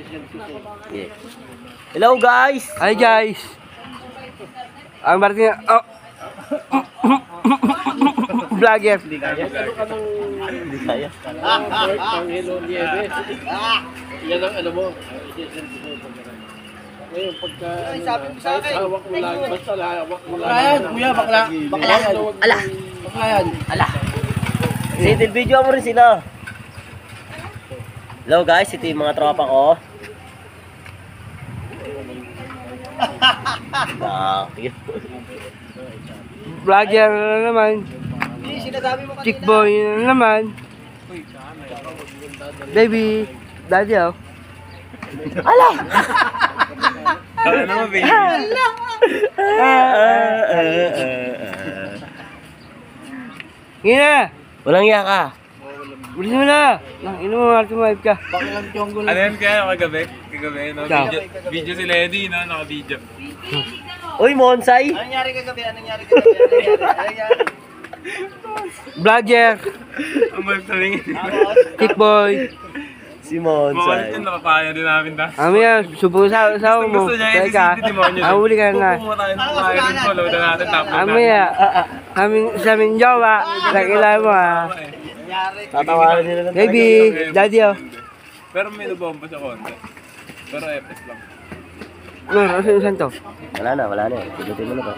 Yeah. Hello guys! Hi guys! Ang Martin... Oh. Vlogger. Hindi kaya. Hindi kaya. Hello, Nieve. Yan ang ano mo. Ngayon, pagka... hawak mo lang. Basta hawak mo lang. Bakla yan, kuya, bakla. Bakla yan. Ala! Bakla yan. Ala! Sitil video mo rin sila. Hello guys, ito yung mga tropa ko. Vlogger na naman. Chick boy na naman. Baby. Daddy oh. Ala! Ano mo, baby? Ngina! Walang iya ka. Bilis mo na! Nang ino mo, Martin, wife ka. Ano yan kaya kagabi? Kagabi, no? Ikaw. Video si Lady, no? Naka-video. Uy, Monsay! Anong nangyari kagabi? Anong nangyari? Vlogger. Ang malit tumingin. Chick boy. Si Mawalit Monsay. yun, nakapaya din namin ta. Amaya, subo sa mo. Gusto niya Teka, i-CCTV demonyo. ahuli ka na. Pupunta tayo ng kapaya din, follow na natin, tapos natin. Amaya, sa aming jowa. Nakilala mo ha. Tatawanan nila ng Baby, daddy oh. Pero may nabomba sa konti. Pero FS lang. Ano, asan to? Wala na, wala na. Pilutin mo na to.